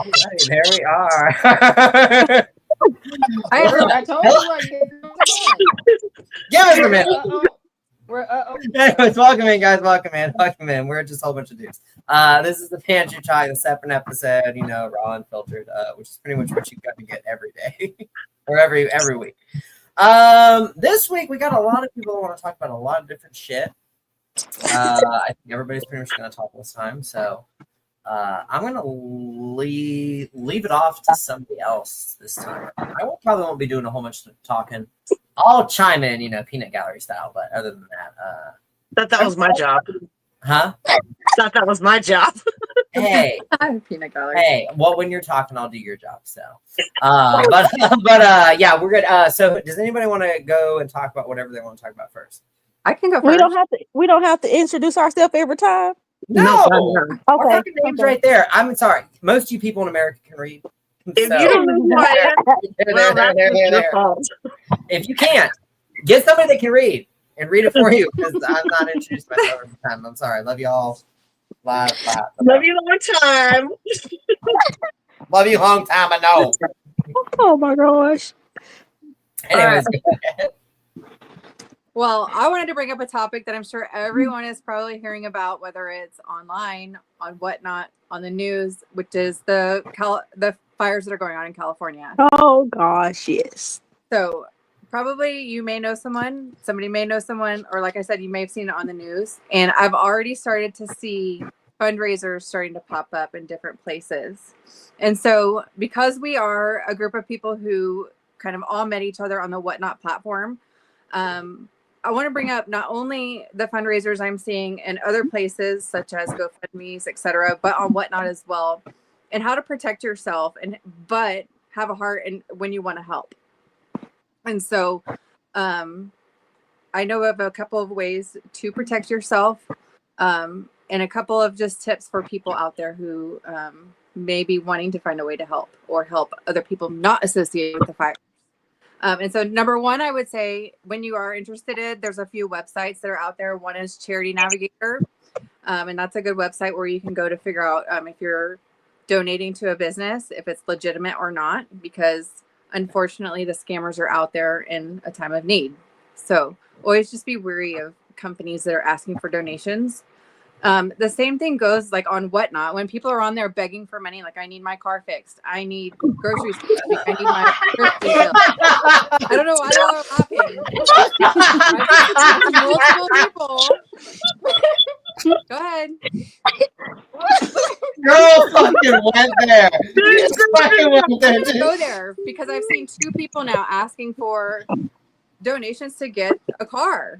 Right, there we are. I told you what. Give us a minute. Uh-oh. Anyways, welcome in, guys. Welcome in. We're just a whole bunch of dudes. This is the Pantry Talk, the separate episode, raw and filtered, which is pretty much what you've got to get every day or every week. This week we got a lot of people that want to talk about a lot of different shit. I think everybody's pretty much going to talk this time, so I'm going to leave it off to somebody else this time. I probably won't be doing a whole bunch of talking. I'll chime in, peanut gallery style, but other than that, that was my job. Huh? Thought that was my job. Hey, peanut gallery. Hey, well, when you're talking, I'll do your job. So, yeah, we're good. So, does anybody want to go and talk about whatever they want to talk about first? I can go first. We don't have to introduce ourselves every time. No. Okay. Our fucking name's right there. I'm sorry. Most of you people in America can read. If you don't know who I am, there. If you can't, get somebody that can read and read it for you, because I'm not introduced myself every time. I'm sorry. Love you all. Love you long time. Love you long time. I know. Oh my gosh. Anyways. Well, I wanted to bring up a topic that I'm sure everyone is probably hearing about, whether it's online, on whatnot, on the news, which is the fires that are going on in California. Oh gosh, yes. So probably you may know somebody may know someone, or like I said, you may have seen it on the news. And I've already started to see fundraisers starting to pop up in different places. And so because we are a group of people who kind of all met each other on the Whatnot platform, I want to bring up not only the fundraisers I'm seeing in other places such as GoFundMe's, etc., but on Whatnot as well, and how to protect yourself but have a heart and when you want to help. And so I know of a couple of ways to protect yourself, and a couple of just tips for people out there who may be wanting to find a way to help or help other people not associated with the fire. And so number one, I would say when you are interested, there's a few websites that are out there. One is Charity Navigator. And that's a good website where you can go to figure out if you're donating to a business, if it's legitimate or not, because unfortunately the scammers are out there in a time of need. So always just be wary of companies that are asking for donations. The same thing goes like on Whatnot when people are on there begging for money, like I need my car fixed, I need groceries, I need my grocery bill. I don't know why they're laughing. Multiple people. Go ahead. Girl fucking went there. Go there because I've seen two people now asking for donations to get a car.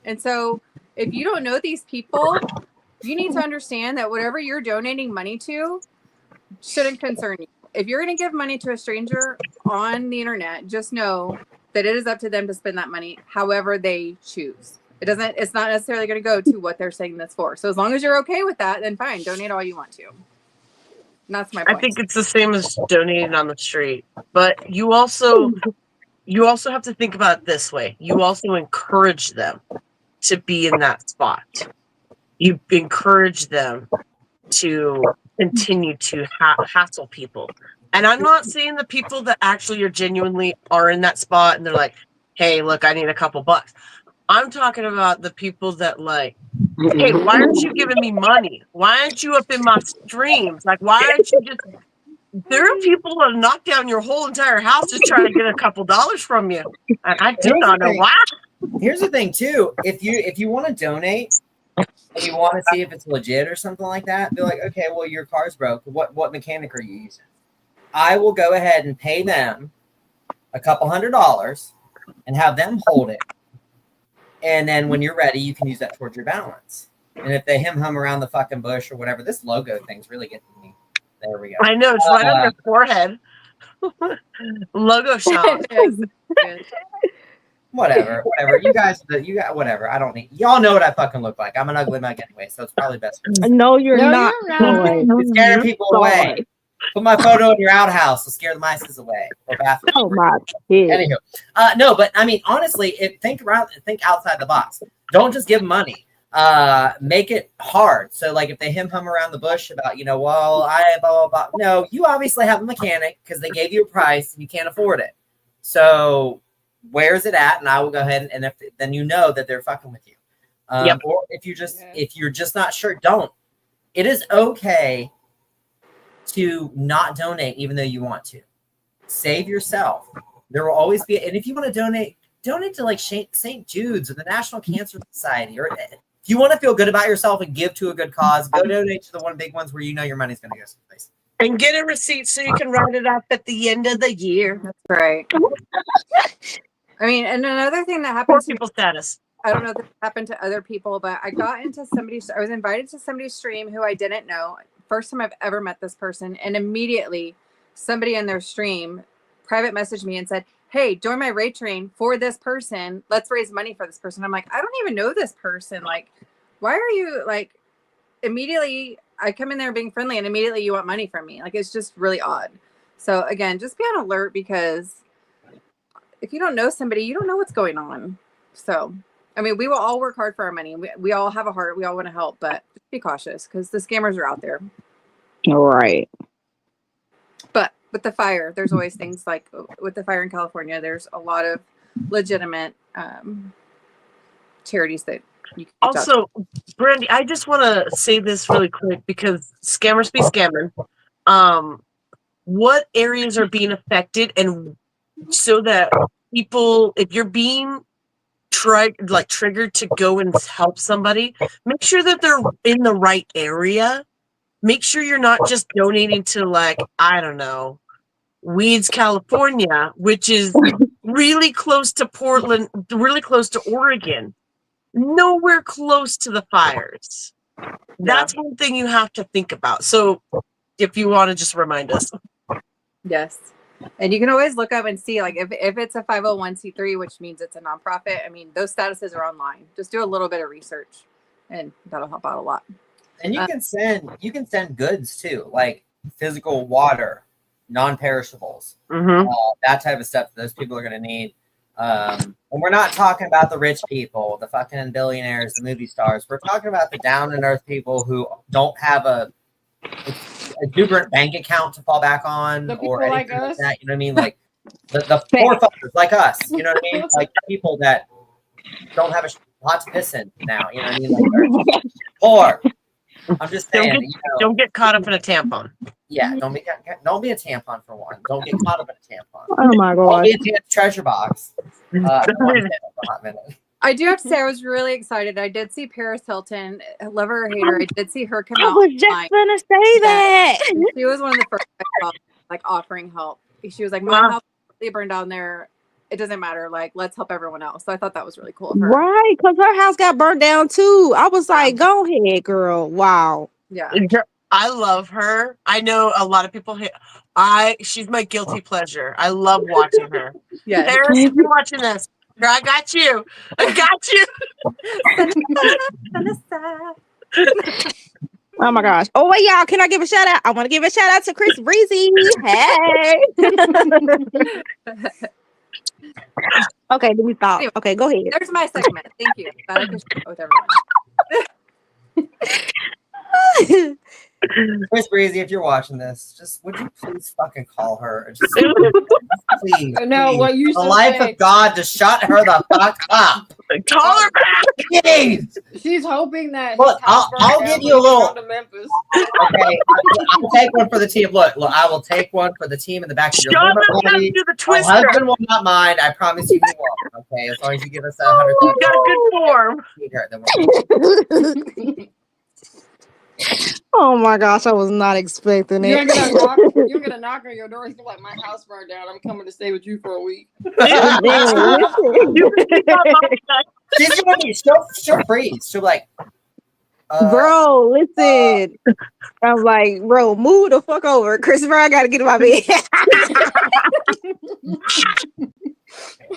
And so if you don't know these people, you need to understand that whatever you're donating money to shouldn't concern you. If you're going to give money to a stranger on the internet, just know that it is up to them to spend that money however they choose. It's not necessarily going to go to what they're saying that's for. So as long as you're okay with that, then fine, donate all you want to. And that's my point. I think it's the same as donating on the street, but you also have to think about it this way. You also encourage them to be in that spot. You encourage them to continue to hassle people. And I'm not saying the people that actually genuinely are in that spot and they're like, hey, look, I need a couple bucks. I'm talking about the people that like, hey, why aren't you giving me money? Why aren't you up in my streams? Like, why aren't you just... There are people that knock down your whole entire house to try to get a couple dollars from you. And I do not know why. Here's the thing, too. If you want to donate, and you want to see if it's legit or something like that, be like, okay, well, your car's broke. What mechanic are you using? I will go ahead and pay them a couple $100 and have them hold it. And then when you're ready, you can use that towards your balance. And if they hum around the fucking bush or whatever, this logo thing's really getting me. There we go. I know, it's right on your forehead. Logo shop. Whatever. You got whatever. I don't need. Y'all know what I fucking look like. I'm an ugly mug anyway, so it's probably best. No, you're not. You're scaring people away. Put my photo in your outhouse to scare the mice away. Or bathroom. Oh my kid. Anywho, no, but I mean, honestly, think outside the box. Don't just give money. make it hard. So like if they hum around the bush about, well, I blah, blah, blah. No, you obviously have a mechanic because they gave you a price and you can't afford it. So where's it at? And I will go ahead and if then you know that they're fucking with you. Or if you're just not sure, don't. It is okay to not donate even though you want to. Save yourself. There will always be, and if you want to donate to like St. Jude's or the National Cancer Society, or if you want to feel good about yourself and give to a good cause, go donate to the one big ones where you know your money's going to go someplace. And get a receipt so you can write it up at the end of the year. That's right. I mean, and another thing that Poor happens people status. I don't know if this happened to other people, but I was invited to somebody's stream who I didn't know. First time I've ever met this person. And immediately somebody in their stream private messaged me and said, hey, join my raid train for this person. Let's raise money for this person. I'm like, I don't even know this person. Like, why are you like, immediately I come in there being friendly and immediately you want money from me. Like, it's just really odd. So again, just be on alert because if you don't know somebody, you don't know what's going on. So I mean, we will all work hard for our money. We all have a heart. We all want to help, but just be cautious because the scammers are out there. All right. But with the fire, there's always things like with the fire in California, there's a lot of legitimate charities that you can reach out to. Also, Brandy, I just want to say this really quick because scammers be scamming. What areas are being affected, and so that people, if you're being triggered to go and help somebody, make sure that they're in the right area. Make sure you're not just donating to like, I don't know, Weeds, California, which is really close to Portland, really close to Oregon, nowhere close to the fires. That's one thing you have to think about. So if you want to just remind us. Yes. And you can always look up and see, like, if it's a 501c3, which means it's a nonprofit. I mean, those statuses are online. Just do a little bit of research, and that'll help out a lot. And you can send goods too, like physical water, non-perishables, that type of stuff that those people are going to need. And we're not talking about the rich people, the fucking billionaires, the movie stars. We're talking about the down and earth people who don't have a exuberant bank account to fall back on, or anything like that. You know what I mean? Like the poor fuckers like us. You know what I mean? Like people that don't have a lot to piss in now. You know what I mean? Like poor. I'm just saying. Don't get caught up in a tampon. Yeah, don't be a tampon for one. Don't get caught up in a tampon. Oh my god. Don't be a treasure box. I do have to say, I was really excited. I did see Paris Hilton, love her or hate her. I did see her come out. I was just gonna say that. She was one of the first I saw, like, offering help. She was like, my house burned down there. It doesn't matter. Like, let's help everyone else. So I thought that was really cool of her. Right, because her house got burned down too. I was like, go ahead, girl. Wow. Yeah. I love her. I know a lot of people hate. She's my guilty pleasure. I love watching her. Yeah. Paris, if you're watching this, girl, I got you. I got you. Oh my gosh. Oh wait, y'all, can I give a shout out? I want to give a shout out to Chris Breezy. Hey. Okay, let me stop. Anyway, okay, go ahead. There's my segment. Thank you. Glad I could share with everyone. Chris Breezy, if you're watching this, just would you please fucking call her? Just please. No, what you the life of God to shut her the fuck up. Call her back. Please. She's hoping that. Look, I'll give you a little. To Memphis. Okay, I'll take one for the team. Look, I will take one for the team in the back of your Shut room. up, do the My twister. husband will not mind. I promise you he won't. Okay, as long as you give us 100. You got good form. Then we'll Oh my gosh, I was not expecting You're it. gonna knock on your door and be like, my house burned down. I'm coming to stay with you for a week. She's gonna be she'll freeze. She'll be like, bro, listen. I'm like, bro, move the fuck over. Christopher, I gotta get in my bed.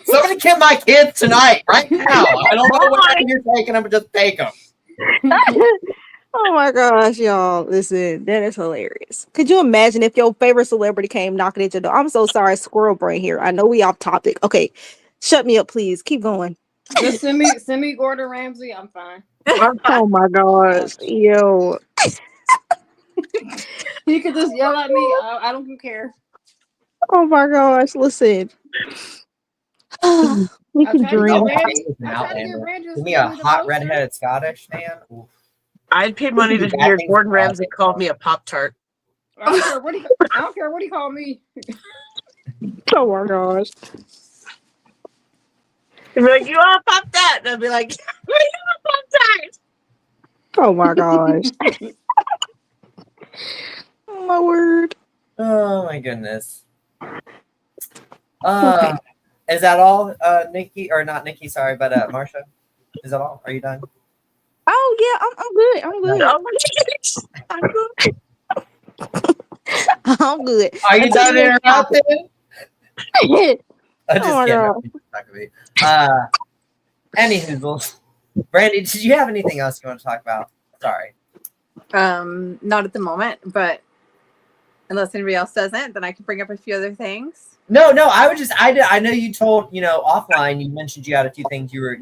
somebody kill my kids tonight, right now. I don't know what time you're taking them, but just take them. Oh my gosh, y'all. Listen, that is hilarious. Could you imagine if your favorite celebrity came knocking at your door? I'm so sorry, squirrel brain here. I know we off topic. Okay, shut me up, please. Keep going. Just send me Gordon Ramsay. I'm fine. Oh my gosh. Yo. You could just yell at me. I don't care. Oh my gosh. Listen. We I can tried to You get know dream. what? Randy. It's an I tried to get outlander. Randy to Give me send a me the hot poster. redheaded Scottish man. Oof. I'd pay money to Bad hear things Gordon about Ramsay it, call though. me a Pop Tart. I don't care what he. I don't care what he called me. Oh my gosh. He'd be like, "You want a Pop Tart?" And I'd be like, "You want a Pop Tart?" Oh my gosh. Oh my word. Oh my goodness. Okay. Is that all, Nikki? Or not Nikki, sorry, but Marsha? Is that all? Are you done? Oh yeah, I'm good. I'm good. Oh my gosh. I'm good. Are you Until done the next topic. interrupting? I'm Oh just my kidding. god. Not gonna be. Anywho, Brandy, did you have anything else you want to talk about? Sorry. Not at the moment, but unless anybody else doesn't, then I can bring up a few other things. No, I know you told, offline, you mentioned you had a few things you were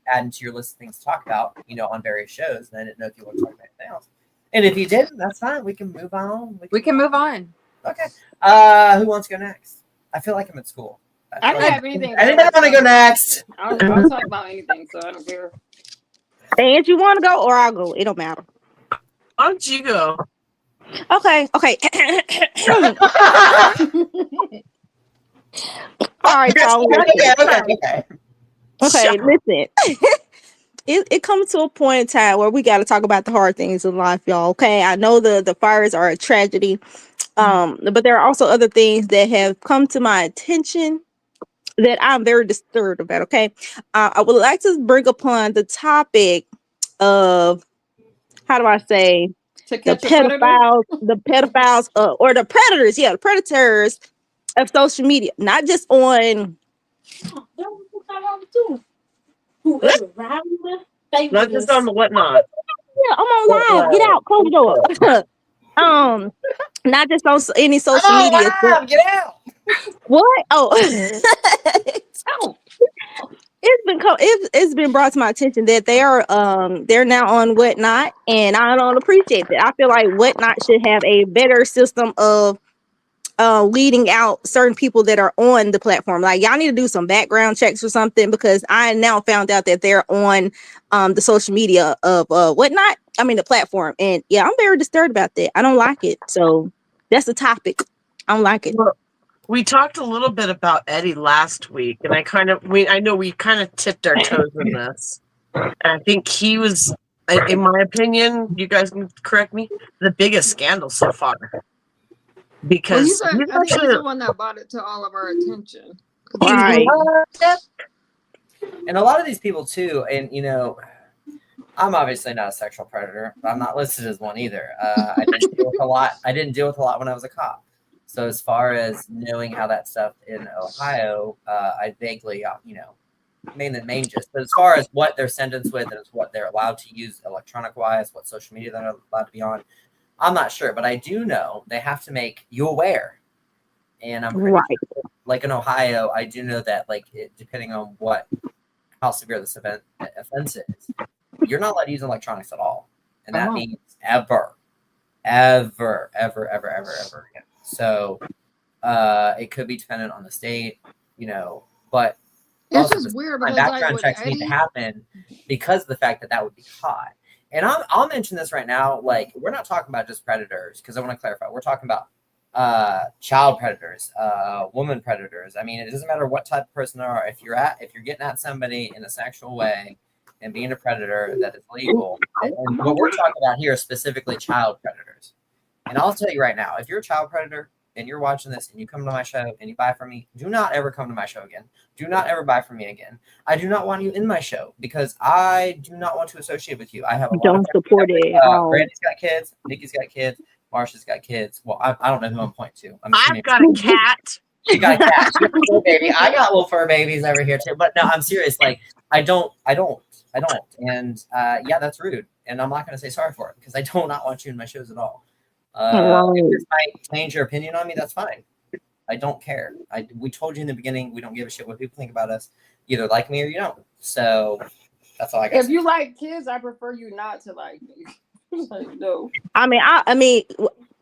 adding to your list of things to talk about, on various shows, and I didn't know if you want to talk about anything else. And if you didn't, that's fine. We can move on. We can move on. Okay. Who wants to go next? I feel like I'm at school. I don't have anything. Anybody want to go next? I'll talk about anything, so I don't care. And you want to go or I'll go. It don't matter. Why don't you go? Okay. All right, y'all. Okay, listen. It comes to a point in time where we got to talk about the hard things in life, y'all. Okay, I know the fires are a tragedy, but there are also other things that have come to my attention that I'm very disturbed about. Okay, I would like to bring upon the topic of, how do I say, To the catch a predator. pedophiles, or the predators, the predators of social media, not just on. Not just on the whatnot. Yeah, I'm on live. Get out. Close the door. Not just on any social media. But Get out. what? Oh, it's been brought to my attention that they're now on Whatnot, and I don't appreciate that. I feel like Whatnot should have a better system of weeding out certain people that are on the platform. Like, y'all need to do some background checks or something, because I now found out that they're on the social media of Whatnot. I mean, the platform. And yeah, I'm very disturbed about that. I don't like it. So that's the topic. I don't like it. Well, we talked a little bit about Eddie last week, and I know we kind of tipped our toes in this. And I think he was, in my opinion, you guys can correct me, the biggest scandal so far. Because I think he's the one that brought it to all of our attention. Right. And a lot of these people too, and I'm obviously not a sexual predator, but I'm not listed as one either. I didn't deal with a lot when I was a cop. So as far as knowing how that stuff in Ohio, I vaguely, main gist. But as far as what they're sentenced with and what they're allowed to use electronic wise, what social media they're allowed to be on, I'm not sure. But I do know they have to make you aware. And I'm pretty sure, like in Ohio, I do know that depending on how severe this offense is, you're not allowed to use electronics at all. And that means ever again. So it could be dependent on the state, but it's just weird because background checks need to happen because of the fact that would be hot. And I'll mention this right now. Like, we're not talking about just predators, because I want to clarify. We're talking about child predators, woman predators. I mean, it doesn't matter what type of person they are. If you're getting at somebody in a sexual way and being a predator, that is legal. And what we're talking about here is specifically child predators. And I'll tell you right now, if you're a child predator and you're watching this and you come to my show and you buy from me, do not ever come to my show again. Do not ever buy from me again. I do not want you in my show because I do not want to associate with you. I have a lot of support it. Brandy's got kids. Nikki's got kids. Marsha's got kids. Well, I don't know who I'm pointing to. I've got a cat. You got a cat. You got a fur baby. I got little fur babies over here too. But no, I'm serious. Like, I don't. And yeah, that's rude. And I'm not going to say sorry for it because I do not want you in my shows at all. If this might change your opinion on me, that's fine. I don't care. We told you in the beginning, we don't give a shit what people think about us. You either like me or you don't. So That's all I got. If you like kids, I prefer you not to like me. Like, no. I prefer you not to like me. Like, no. I mean,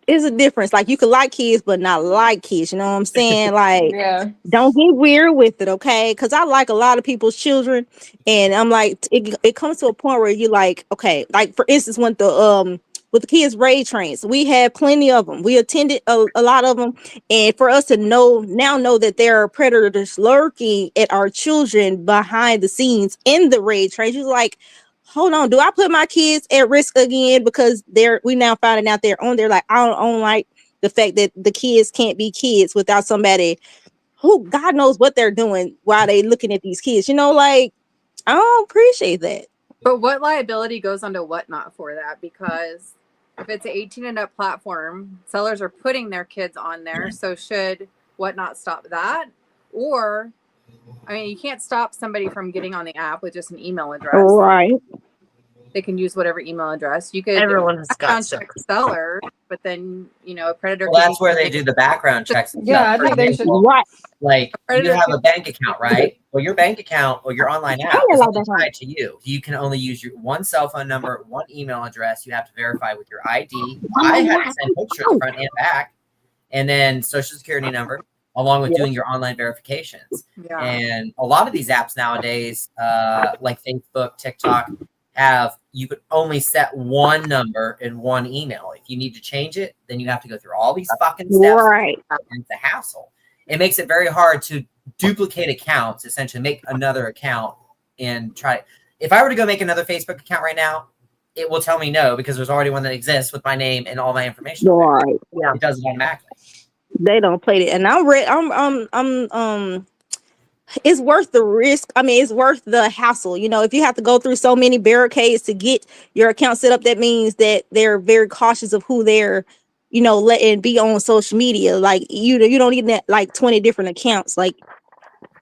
it's a difference. Like, you could like kids, but not like kids. You know what I'm saying? Like, Yeah. don't get weird with it, okay? Because I like a lot of people's children, and I'm like, it comes to a point where you like, okay, like for instance, when the with the kids raid trains, we had plenty of them. We attended a lot of them, and for us to know that there are predators lurking at our children behind the scenes in the raid trains, you're like, hold on, do I put my kids at risk again because we now finding out they're on there? Like, I don't like the fact that the kids can't be kids without somebody who God knows what they're doing while they looking at these kids. You know, like, I don't appreciate that. But what liability goes onto Whatnot for that? Because if it's an 18 and up platform, sellers are putting their kids on there. So should Whatnot stop that? Or, I mean, you can't stop somebody from getting on the app with just an email address. Right. They can use whatever email address. You could Everyone has got background stuff. check seller, but then, you know, a predator. Well, that's where they do the background checks. And Yeah, stuff. I think they should. Right. Like, you Predator have a could- bank account, right? Well, your bank account or your online app I is like only that one. tied to you. You can only use your one cell phone number, one email address. You have to verify with your ID. I had to send pictures front and back, and then social security number, along with doing your online verifications. Yeah. And a lot of these apps nowadays, like Facebook, TikTok, you could only set one number and one email. If you need to change it, then you have to go through all these fucking steps. Right. And it's a hassle. It makes it very hard to duplicate accounts, essentially make another account and try. If I were to go make another Facebook account right now, it will tell me no because there's already one that exists with my name and all my information. Right. Yeah, it does it automatically. They don't play it, and I'm it's worth the risk. I mean, it's worth the hassle. You know, if you have to go through so many barricades to get your account set up, that means that they're very cautious of who they're, you know, letting be on social media. Like, you don't need that like 20 different accounts. Like,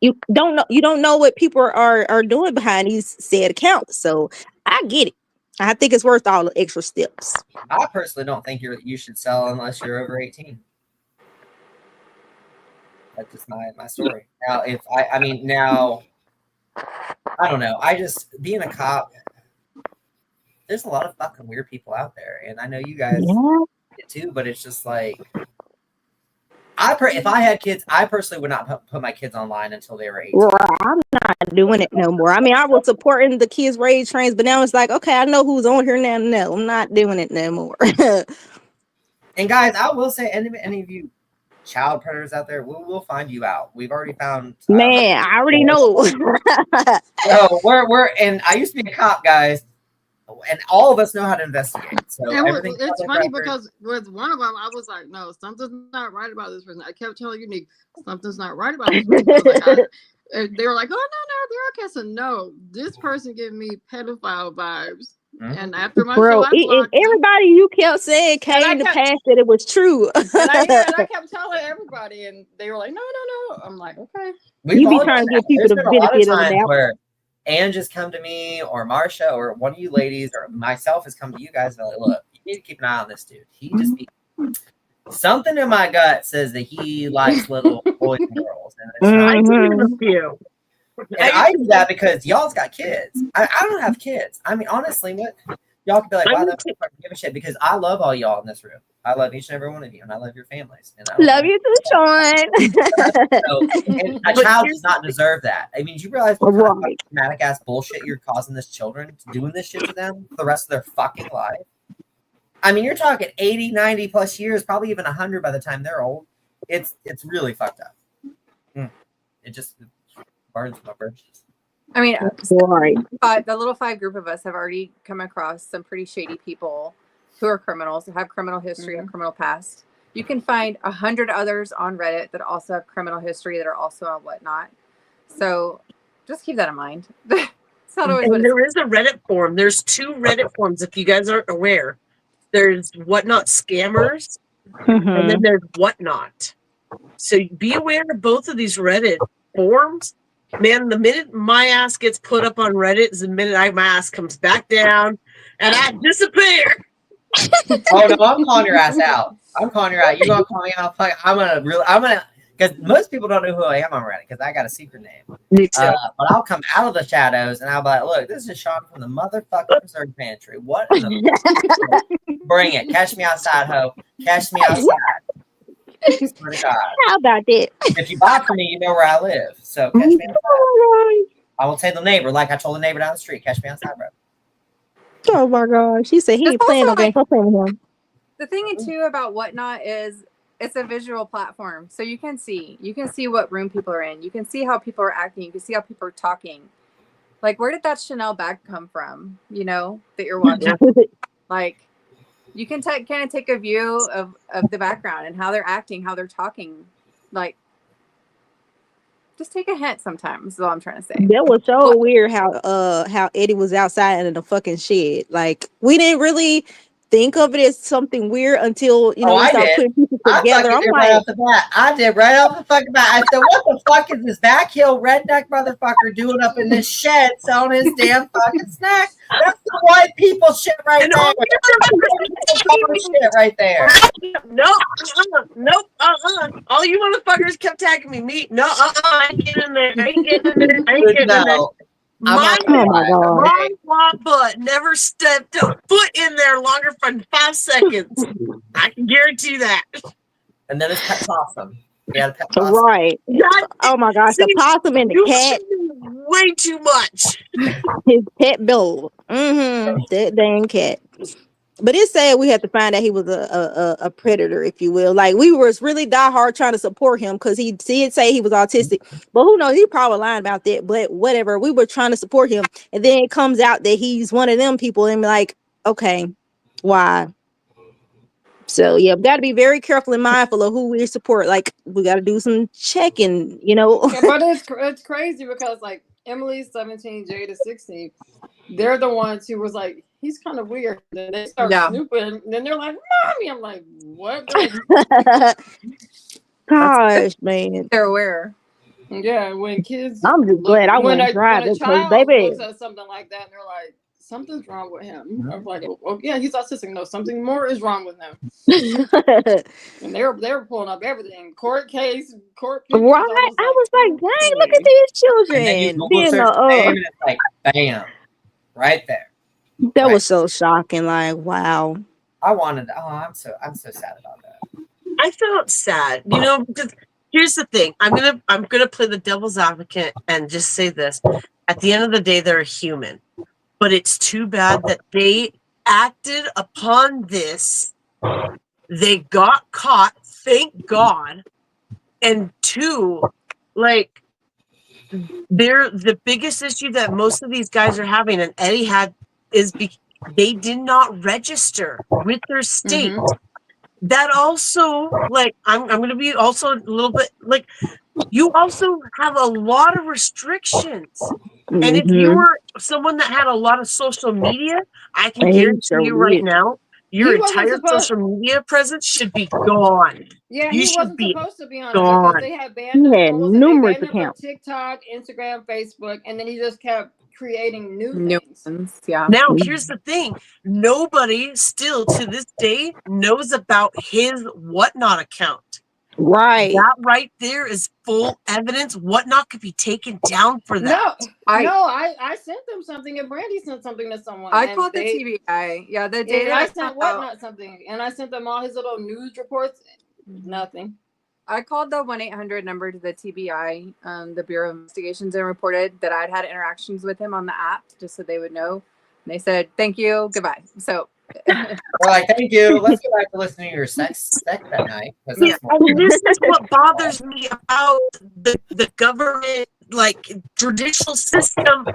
you don't know what people are doing behind these said accounts. So I get it. I think it's worth all the extra steps. I personally don't think you should sell unless you're over 18. That's just my story. Now, if I mean, now, I don't know. I just, being a cop, there's a lot of fucking weird people out there. And I know you guys get too, but it's just like, if I had kids, I personally would not put my kids online until they were 18. Right. I'm not doing it no more. I mean, I was supporting the kids' raid trains, but now it's like, okay, I know who's on here now. No, I'm not doing it no more. And guys, I will say, any of you child predators out there, we'll find you out. We've already found. Man, I already know. So we're and I used to be a cop, guys, and all of us know how to investigate. So It's funny because with one of them, I was like, no, something's not right about this person. I kept telling you, Nick, something's not right about this person. They were like, oh, no, they're okay. I said, no, this person giving me pedophile vibes. Mm-hmm. And after my show, everybody you kept saying came to pass that it was true. and I kept telling everybody, and they were like, no. I'm like, okay. You be trying to give people the benefit of the doubt. Where Ann just come to me, or Marsha, or one of you ladies, or myself has come to you guys and like, look, you need to keep an eye on this dude. He just something in my gut says that he likes little boys and girls, and it's I agree with you. And I do that because y'all's got kids. I don't have kids. I mean, honestly, what y'all could be like, wow, that's fucking give a shit, because I love all y'all in this room. I love each and every one of you, and I love your families. And I love you too, Sean. And a child does not deserve that. I mean, do you realize what kind of traumatic ass bullshit you're causing this children, doing this shit to them for the rest of their fucking life? I mean, you're talking 80, 90 plus years, probably even 100 by the time they're old. It's really fucked up. It just burns my bridges. I mean, right. The little 5 group of us have already come across some pretty shady people who are criminals, who have criminal history and criminal past. You can find 100 others on Reddit that also have criminal history that are also on Whatnot. So just keep that in mind. It's not always. And there is a Reddit forum. There's 2 Reddit forums, if you guys aren't aware. There's Whatnot Scammers, and then there's Whatnot. So be aware of both of these Reddit forums. Man, the minute my ass gets put up on Reddit is the minute my ass comes back down and I disappear. Oh no, I'm calling your ass out. I'm calling your out. You gonna call me out? I'm gonna because most people don't know who I am already because I got a secret name. Me too. But I'll come out of the shadows and I'll be like, look, this is Sean from the motherfucking Preserve Pantry. What in the bring it? Catch me outside, ho. Catch me outside. Swear to God. How about that? If you buy from me, you know where I live. So catch me outside. I will tell the neighbor, like I told the neighbor down the street, catch me outside, bro. Oh my God. She said he It's ain't playing no also game. Stop playing with him. The thing too about Whatnot is it's a visual platform, so you can see what room people are in. You can see how people are acting. You can see how people are talking. Like, where did that Chanel bag come from? You know, that you're watching. Like, you can kind of take a view of the background and how they're acting, how they're talking. Like, just take a hint sometimes is all I'm trying to say. That was so weird how Eddie was outside in the fucking shed. Like, we didn't really think of it as something weird until we I started did. putting pieces I together. fucking I'm did like, right off the bat. I did right off the fucking bat. I said, what the fuck is this backhill redneck motherfucker doing up in this shed selling his damn fucking snacks? That's the white people shit right And there. all Shit right there. Nope. All you motherfuckers kept tagging me. No, I ain't getting in there. I ain't getting in there. I ain't getting in there. No. My oh my God. my flat butt never stepped a foot in there longer for 5 seconds. I can guarantee that. And then it's pet possum. Yeah, pet possum. Right. God, Oh my gosh. The see, possum and the you cat, way too much. his pet dog. That dang cat. But it said we had to find out he was a predator, if you will. Like, we was really diehard trying to support him because he did say he was autistic. But who knows? He probably lying about that. But whatever. We were trying to support him. And then it comes out that he's one of them people. And like, okay, why? So yeah, we got to be very careful and mindful of who we support. Like, we got to do some checking, Yeah, but it's crazy because like Emily 17, Jada 16, they're the ones who was like, he's kind of weird. Then they start snooping, and then they're like, "Mommy," I'm like, "What?" Gosh, man. They're aware. Yeah, when kids, I'm just glad I wouldn't drive when a it, because child baby. looks at something like that, and they're like, something's wrong with him. I'm like, oh yeah, he's autistic. No, something more is wrong with him. And they were pulling up everything, court case, court pictures. Right. I was like, dang, look at these children. And then you Google Being search the name and it's like, bam, right there. that was so shocking. Like, wow. I'm so sad about that. I felt sad, because here's the thing. I'm gonna play the devil's advocate and just say this. At the end of the day, they're a human. But it's too bad that they acted upon this. They got caught, thank God. And 2, like, they're the biggest issue that most of these guys are having, and Eddie had, is they did not register with their state. That also, like, I'm going to be also a little bit, like, you also have a lot of restrictions. And if you were someone that had a lot of social media, I can guarantee you right now, your entire social media presence should be gone. Yeah, you he should wasn't be supposed to be on gone. it because they had banned him. He had numerous accounts. TikTok, Instagram, Facebook, and then he just kept creating new things. Yeah. Now, here's the thing. Nobody still to this day knows about his Whatnot account. Right. That right there is full evidence. Whatnot could be taken down for that. I sent them something, and Brandy sent something to someone. I called the TBI. Yeah, the day that I sent Whatnot something, and I sent them all his little news reports. Nothing. I called the 1-800 number to the TBI, the Bureau of Investigations, and reported that I'd had interactions with him on the app, just so they would know. And they said, "Thank you, goodbye." So we're like, "Thank you. Let's go back to listening to your sex that night." Yeah, and this is what bothers me about the government, like, traditional system.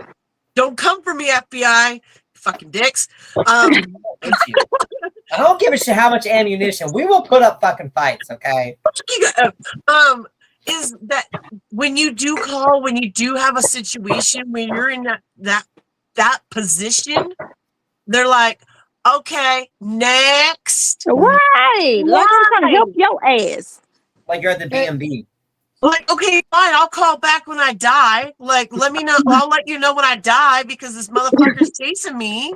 Don't come for me, FBI, fucking dicks. I don't give a shit how much ammunition. We will put up fucking fights, okay? Is that when you do call, when you do have a situation, when you're in that position, they're like, okay, next. Right. Like, I'm trying to help your ass. Like you're at the B&B. Like, okay, fine, I'll call back when I die. Like, let me know. I'll let you know when I die because this motherfucker's chasing me.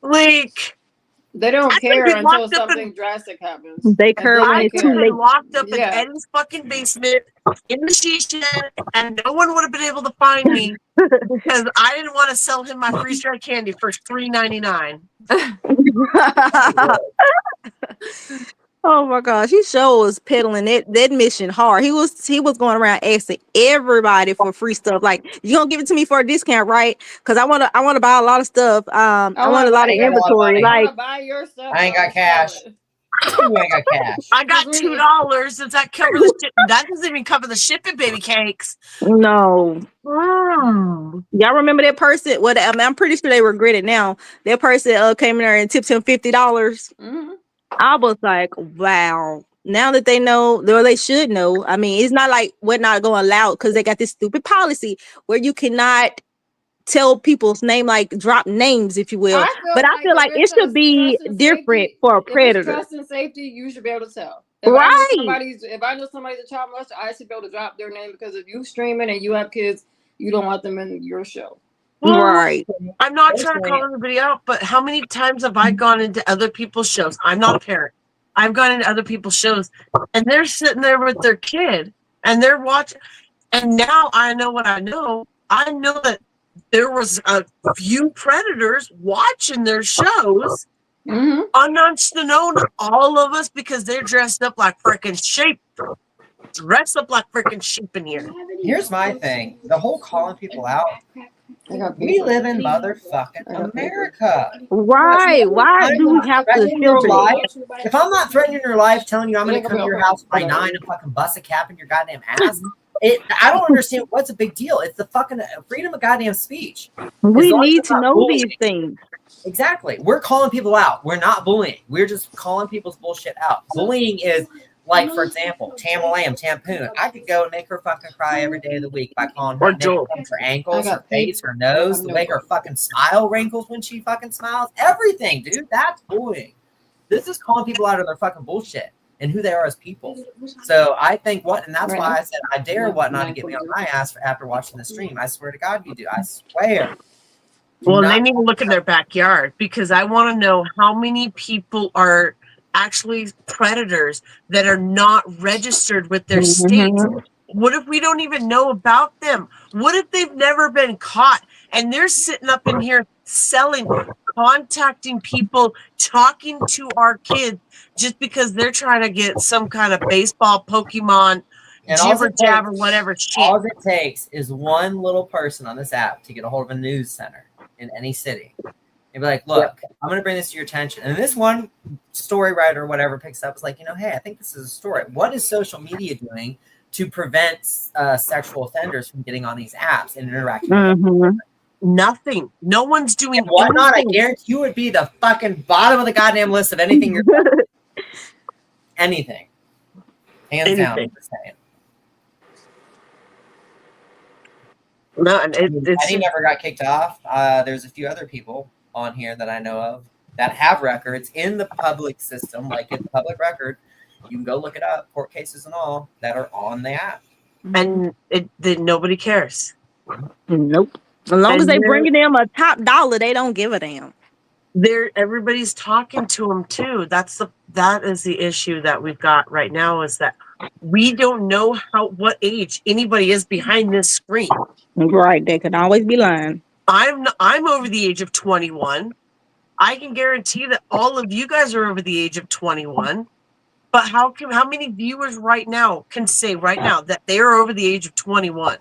Like, They don't I could care be until locked up something in- drastic happens. They And care then when I they it's could too have care. been late. locked up in Yeah. Eddie's fucking basement in the she shed, and no one would have been able to find me because I didn't want to sell him my freeze dried candy for $3.99. Oh my gosh, he sure was peddling that mission hard. He was going around asking everybody for free stuff. Like, you gonna give it to me for a discount, right? Because I wanna buy a lot of stuff. I want a lot of I got a lot of inventory. money. I Like, want to buy your stuff. I ain't got I'll sell cash. it. You ain't got cash. I got Because we- $2. Does that cover the ship? That doesn't even cover the shipping, baby cakes. no. Mm. Y'all remember that person? Well, I'm pretty sure they regret it now. That person came in there and tipped him $50. Mhm. I was like, wow. Now that they know, or they should know. I mean, it's not like we're not going to allow it because they got this stupid policy where you cannot tell people's name, like drop names, if you will. But I feel like if it it's should be trust and different safety, for a if it's predator. trust and safety, you should be able to tell. If I know somebody's a child molester, I should be able to drop their name because if you streaming and you have kids, you don't want them in your show. Well, Right. I'm not trying to call everybody out, but how many times have I gone into other people's shows? I'm not a parent. I've gone into other people's shows, and they're sitting there with their kid, and they're watching. And now I know what I know. I know that there was a few predators watching their shows, Mm-hmm. unknowns to know to all of us because they're dressed up like freaking sheep. Dressed up like freaking sheep in here. Here's my thing: the whole calling people out. We live in motherfucking America. Right. Why do we have to Threatening your filter life. it? If I'm not threatening your life, telling you I'm going to come to your house by 9 and fucking bust a cap in your goddamn ass, I don't understand what's a big deal. It's the fucking freedom of goddamn speech. We long as need it's to not know bullying. these things. Exactly. We're calling people out. We're not bullying. We're just calling people's bullshit out. Bullying is like, for example, Tamalam, Tampoon. I could go and make her fucking cry every day of the week by calling her names, her ankles, her face, her nose, the way her fucking smile wrinkles when she fucking smiles. Everything, dude. That's bullying. This is calling people out of their fucking bullshit and who they are as people. So I think and that's why I said I dare Whatnot to get me on my ass after watching the stream. I swear to God you do. I swear. Well, they need to look in their backyard because I want to know how many people are actually predators that are not registered with their state. What if we don't even know about them? What if they've never been caught and they're sitting up in here selling, contacting people, talking to our kids just because they're trying to get some kind of baseball, Pokemon, And jibber jabber, whatever shit. All it takes is one little person on this app to get a hold of a news center in any city and be like, look, I'm going to bring this to your attention. And this one story writer or whatever picks up is like, hey, I think this is a story. What is social media doing to prevent sexual offenders from getting on these apps and interacting with them? Nothing. No one's doing and Whatnot. I guarantee you would be the fucking bottom of the goddamn list of anything you're doing. Anything. Hands down. I'm just saying. No, and Eddie never got kicked off. There's a few other people on here that I know of that have records in the public system, like in the public record. You can go look it up, court cases and all that are on the app. And nobody cares. Nope. As long as they bringing them a top dollar, they don't give a damn. Everybody's talking to them too. That is the issue that we've got right now is that we don't know what age anybody is behind this screen. Right, they could always be lying. I'm over the age of 21. I can guarantee that all of you guys are over the age of 21. But how many viewers right now can say right now that they are over the age of 21?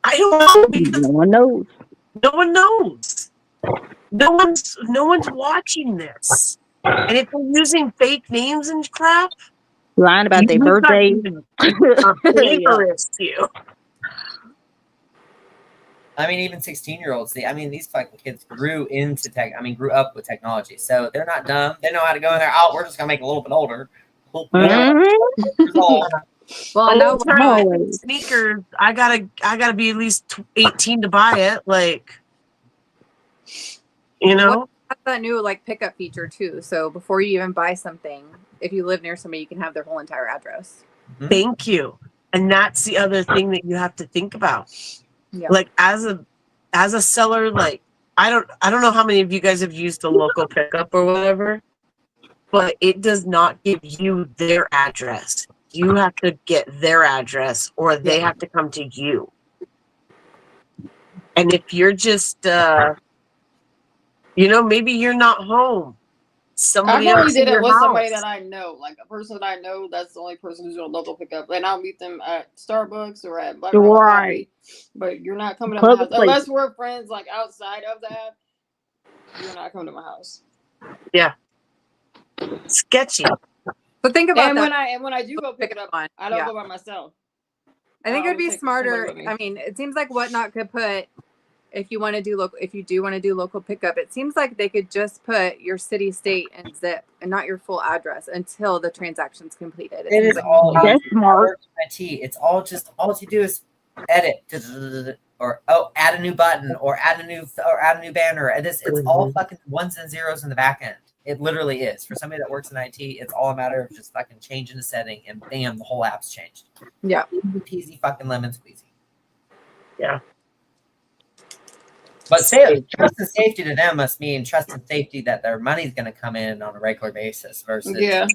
I don't know. No one knows. No one knows. No one's watching this. And if they're using fake names and crap, lying about their birthday. You. I mean, even 16-year-olds. These fucking kids grew up with technology, so they're not dumb. They know how to go in there. Oh, we're just gonna make it a little bit older. Well, no, sneakers. I gotta be at least 18 to buy it. Like, That's that new pickup feature too. So before you even buy something, if you live near somebody, you can have their whole entire address. Thank you. And that's the other thing that you have to think about. Yeah. Like as a seller, like I don't know how many of you guys have used the local pickup or whatever, but it does not give you their address. You have to get their address, or they have to come to you. And if you're just, maybe you're not home. Somebody I've only else did in it your with somebody house. that I know, like a person that I know. That's the only person who's doing local pickup, and I'll meet them at Starbucks or at Black Rock Right. Coffee. But you're not coming to my Public house unless places. we're friends. Like outside of that, you're not coming to my house. Yeah. Sketchy. But think about And that. when I do go pick it up, I don't go by myself. I think I it'd be always take somebody smarter. with me. I mean, it seems like Whatnot could put, if you want to do local, if you do want to do local pickup, it seems like they could just put your city, state, and zip, and not your full address until the transaction's completed. It seems is like all That's easy. smart. IT. It's all you do is edit or add a new button or add a new banner. And it's all fucking ones and zeros in the back end. It literally is. For somebody that works in IT, it's all a matter of just fucking changing a setting and bam, the whole app's changed. Yeah. Easy peasy fucking lemon squeezy. Yeah. But trust and safety to them must mean trust and safety that their money's going to come in on a regular basis versus. Yeah.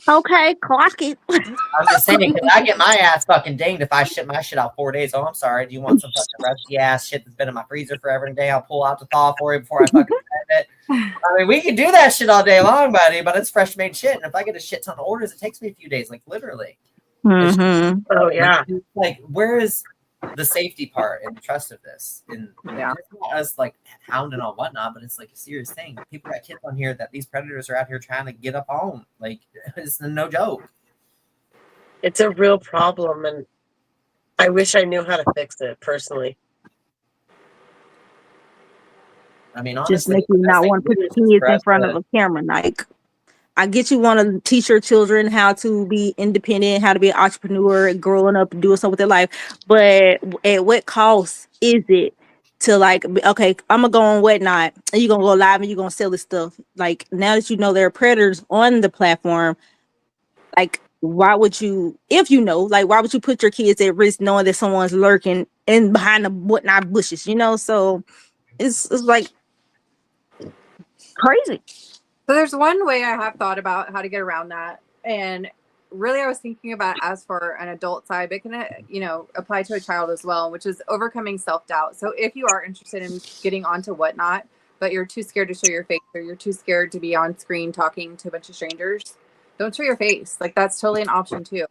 Okay, clock it. I'm just saying, because I get my ass fucking dinged if I ship my shit out 4 days. Oh, I'm sorry. Do you want some fucking rusty ass shit that's been in my freezer forever and a day? I'll pull out the thaw for you before I fucking send it. I mean, we can do that shit all day long, buddy, but it's fresh made shit. And if I get a shit ton of orders, it takes me a few days, like literally. Mm-hmm. Oh, yeah. Like, where is the safety part and the trust of this? And it's not us like hounding on Whatnot, but it's like a serious thing. People got kids on here that these predators are out here trying to get up on. Like, it's no joke. It's a real problem, and I wish I knew how to fix it personally. I mean, Just honestly, make you not want to put your kids in front of a camera. Like, I get you want to teach your children how to be independent, how to be an entrepreneur, growing up and doing something with their life. But at what cost is it to like, okay, I'm going to go on Whatnot and you're going to go live and you're going to sell this stuff. Like, now that you know there are predators on the platform, like, why would you, if you know, like, why would you put your kids at risk knowing that someone's lurking in behind the Whatnot bushes, So it's like crazy. So there's one way I have thought about how to get around that. And really I was thinking about as for an adult side, but it can, apply to a child as well, which is overcoming self-doubt. So if you are interested in getting onto Whatnot, but you're too scared to show your face or you're too scared to be on screen talking to a bunch of strangers, don't show your face. Like, that's totally an option too.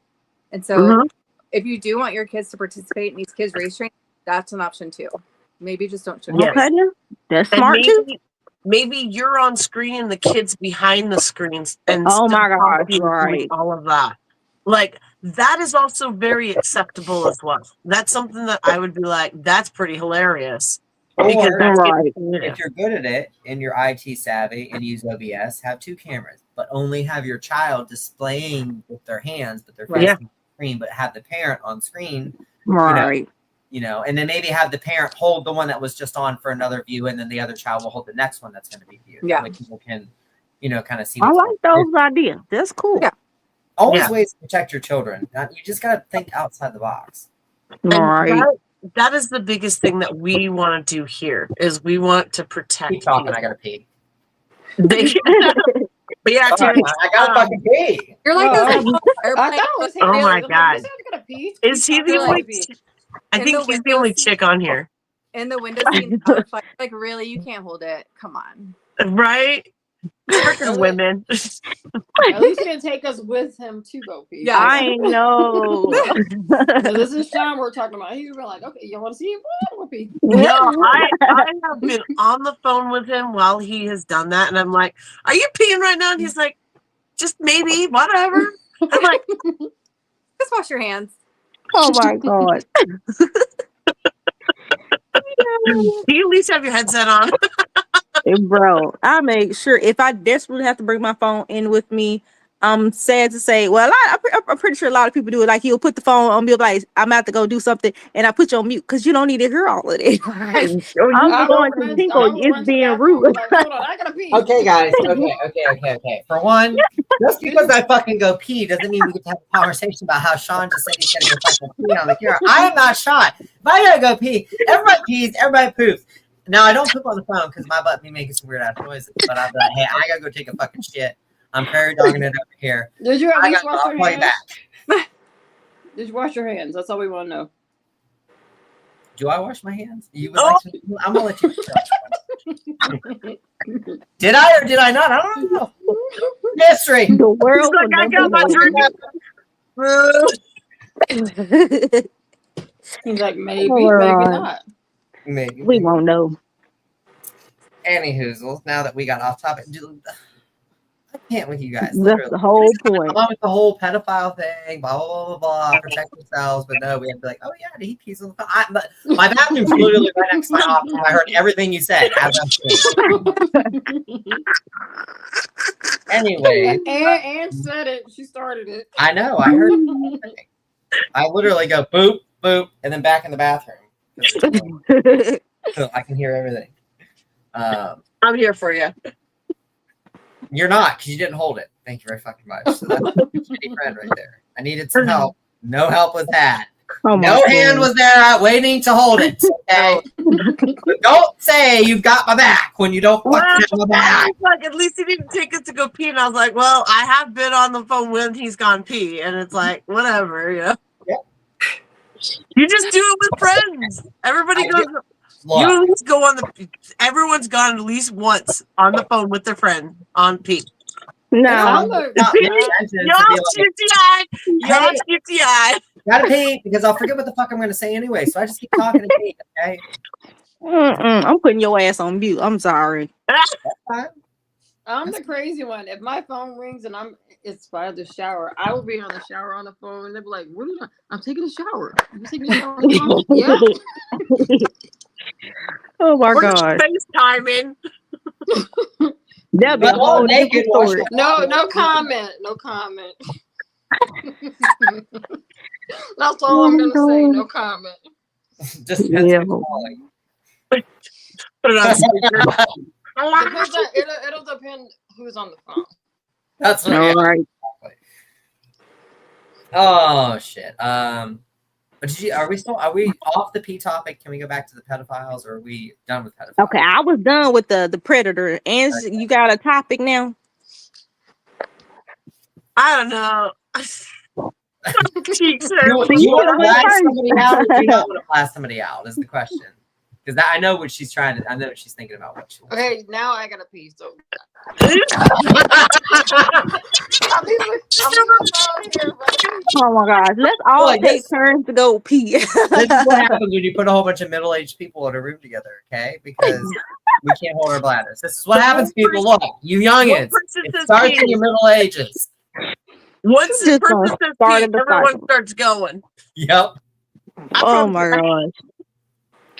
And so if you do want your kids to participate in these kids race training, that's an option too. Maybe just don't show your face. That's smart too. Maybe you're on screen and the kids behind the screens and oh my god, right. all of that. Like, that is also very acceptable as well. That's something that I would be like, that's pretty hilarious. Because if you're good at it and you're IT savvy and use OBS, have 2 cameras, but only have your child displaying with their hands, but they're facing the screen, but have the parent on screen. Right. And then maybe have the parent hold the one that was just on for another view, and then the other child will hold the next one that's going to be viewed. Yeah. Like people can, kind of see. I like those ideas. That's cool. Yeah. Always ways to protect your children. You just got to think outside the box. Right. That is the biggest thing that we want to do here is we want to protect. Keep talking. I got to pee. But yeah, Terry, I got to fucking pee. You're like this. I thought it was oh my god. Is he the only? I think he's the only chick on here. In the window scene, I was like, really, you can't hold it. Come on. Right? Freaking women. At least he didn't take us with him to go pee. Yeah, I know. This is Sean we're talking about. He's like, okay, you want to see him? Go pee. No, I have been on the phone with him while he has done that, and I'm like, "Are you peeing right now?" And he's like, "Just maybe, whatever." I'm like, just wash your hands. Oh my god. Do you at least have your headset on? Bro, I make sure if I desperately have to bring my phone in with me, I'm sad to say, well, I'm pretty sure a lot of people do it. Like, he'll put the phone on me, like, I'm about to go do something, and I put you on mute because you don't need to hear all of it. I'm going to think it's being rude. Like, hold on, I gotta pee. Okay, guys. Okay. For one, just because I fucking go pee doesn't mean we get to have a conversation about how Sean just said he's gonna go fucking pee on the camera. I am not Sean. If I gotta go pee, everybody pees, everybody poops. Now I don't poop on the phone because my butt be making some weird ass noises. But I'm like, hey, I gotta go take a fucking shit. I'm prairie dogging it over here. Did you at I least gotta, wash I'll your call you hands? back. Did you wash your hands? That's all we want to know. Do I wash my hands? You would like to? I'm gonna let you. Did I or did I not? I don't know. Mystery. The world He's like, will I got my never drink. He's like, maybe, Oh, maybe right. not. Maybe. We won't know. Anywhoozles, now that we got off topic, dude, I can't with you guys. That's Literally. the whole point. On with the whole pedophile thing, blah blah blah blah, protect themselves, but no, we have to be like, oh yeah, did he pees on the phone? But my bathroom's literally right next to my office. I heard everything you said as I'm saying. Anyway, Anne said it. She started it. I know. I heard. I literally go boop boop, and then back in the bathroom. So I can hear everything. I'm here for you. You're not, because you didn't hold it. Thank you very fucking much. So that's a shitty friend right there. I needed some help. No help was had. Oh, No hand was there waiting to hold it. Okay. But don't say you've got my back when you don't fucking have my I back. was like, at least he didn't take it to go pee. And I was like, well, I have been on the phone when he's gone pee. And it's like, whatever, you know? Yep. You just do it with friends. Everybody goes, you at Look, least go on the, everyone's gone at least once on the phone with their friend on pee. No. I'm a- it's not my intention to Y'all be like, shifty-eyed. Y'all Hey. shifty-eyed. gotta pee because I'll forget what the fuck I'm gonna say anyway. So I just keep talking and pee. Okay. I'm putting your ass on mute. I'm sorry. Fine. I'm the crazy one. If my phone rings and it's by the shower, I will be on the shower on the phone and they'll be like, what are you doing? I'm taking a shower. You taking a shower on the phone? Yeah. Oh my We're just god. FaceTiming. That'd be a But all whole naked, different wash story. your No comment. No comment. That's all I'm gonna say. No comment. Just depends Yeah. who's calling. Put it on speaker. Depends on, it'll depend who's on the phone. That's what All right. Oh shit. But are we off the P topic? Can we go back to the pedophiles, or are we done with pedophiles? Okay, I was done with the predator. And Okay. you got a topic now? I don't know. Cheeks Do are you want to went blast first. somebody out, or do you not want to blast somebody out? Is the question. Because I know what she's trying to. I know what she's thinking about. What she wants. Okay, now I gotta pee. So Oh my gosh. Let's all Like take this. turns to go pee. This is what happens when you put a whole bunch of middle-aged people in a room together. Okay, because we can't hold our bladders. This is what happens, people. Look, you youngins. It starts in your middle ages. Once the Just person gonna says start pee, at the everyone cycle. starts going. Yep. Oh my gosh.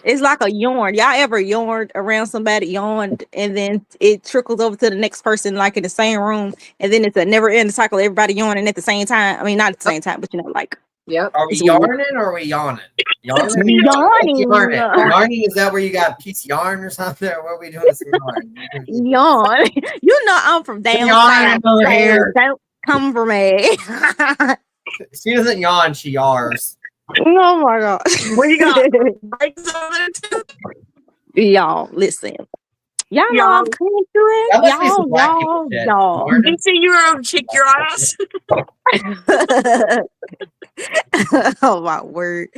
It's like a yarn. Y'all ever yarned around somebody, yarned, and then it trickles over to the next person, like in the same room, and then it's a never ending cycle. Everybody yarning at the same time. I mean, not at the same time, but you know, like yep. Are we It's weird. yarning or are we yawning? Yarning. Yarning. Yarning. Yarning, is that where you got a piece of yarn or something? Or what are we doing with some yarn? yawn. You know, I'm from down yarn south. over so here. Don't come for me. She doesn't yawn, she yars. Oh my god. What you got? Breaks over there too? Y'all, listen. Y'all know Y'all. I'm coming through it. That must be some black people shit. Y'all. Did you say you were gonna kick your ass? Oh my word.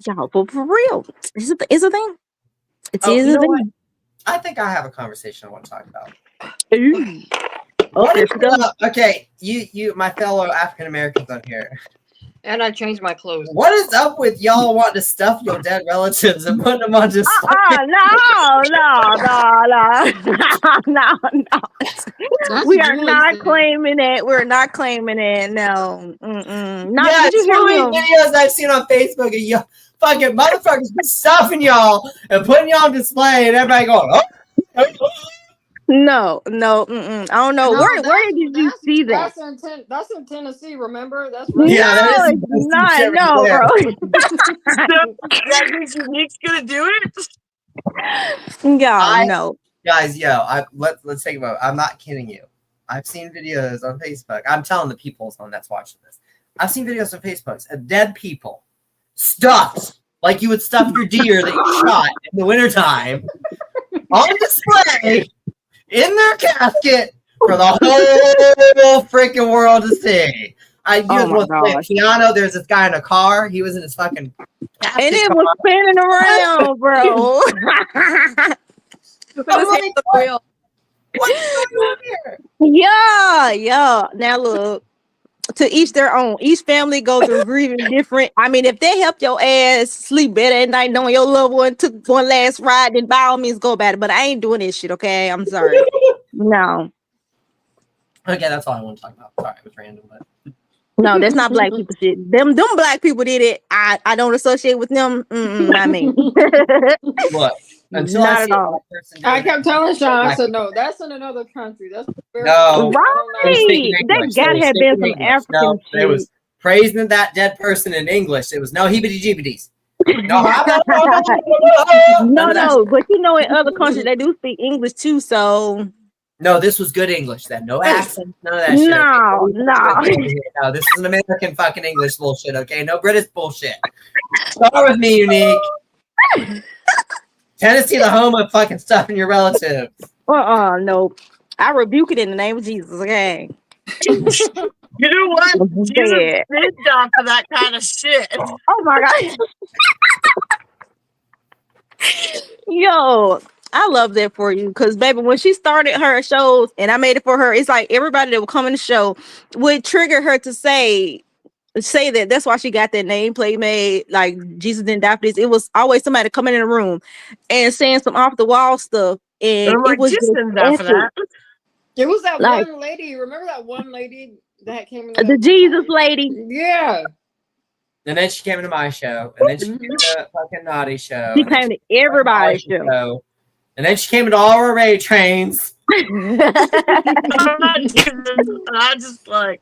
Y'all, but for real. Is it a thing? It Oh, is you a know what? thing. I think I have a conversation I want to talk about. Ooh. What Okay, is up? Okay, you, my fellow African Americans on here. And I changed my clothes. What is up with y'all wanting to stuff your dead relatives and put them on just? No. That's We are Julie's not thing. claiming it. We're not claiming it. No. Mm-mm. Not, Yeah, did you some hear of these him? videos I've seen on Facebook of you fucking motherfuckers been stuffing y'all and putting y'all on display, and everybody going, oh. No. Mm-mm. I don't know. No, Where did you see that? That's in Tennessee. Remember? That's right. Yeah, that No, is it's some not. shit right No, there. bro. That means Unique's gonna do it? Yeah, no. Guys, let's take a moment. I'm not kidding you. I've seen videos on Facebook. I'm telling the people that's watching this. I've seen videos on Facebook of dead people stuffed like you would stuff your deer that you shot in the wintertime on display in their casket for the whole freaking world to see. You Oh was my play a gosh. piano. There's this guy in a car. He was in his fucking casket And it car. was spinning around, bro. Put his like, hands on the wheel. What's going on here? Yeah. Now look, to each their own. Each family go through grieving different. I mean, if they help your ass sleep better at night knowing your loved one took one last ride, then by all means go about it. But I ain't doing this shit, okay? I'm sorry. No. Okay, that's all I want to talk about. Sorry, it was random, but No, that's not black people shit. Them black people did it. I don't associate with them. Not me. look, until Not I at see a all. black person I doing kept it, telling Sean, I black said, people. no, that's in another country. That's very No. I They don't speak know. in That English. They gotta were have been speaking some English. African No, shit. it was praising that dead person in English. It was no heebity jeebities. No, none of that No, shit. but you know, in other countries they do speak English too. So No, this was good English then. No accents, none of that shit. no. No, this is an American fucking English bullshit, okay? No British bullshit. Start with me, Unique. Tennessee, the home of fucking stuffing your relatives. No. I rebuke it in the name of Jesus. Okay. You know what? Jesus Dead. did die for that kind of shit. Oh my god. Yo, I love that for you because baby, when she started her shows and I made it for her, it's like everybody that would come in the show would trigger her to say that that's why she got that name Playmate, like Jesus didn't die for this. It was always somebody coming in the room and saying some off the wall stuff, and I'm like, it was Jesus just didn't die for epic. that. It was that Like one lady. Remember that one lady that came into the that Jesus one time? lady. Yeah. And then she came into my show, and then she came into fucking Naughty show, She and then came she to everybody's show. show, and then she came into all our Ray trains. I just like,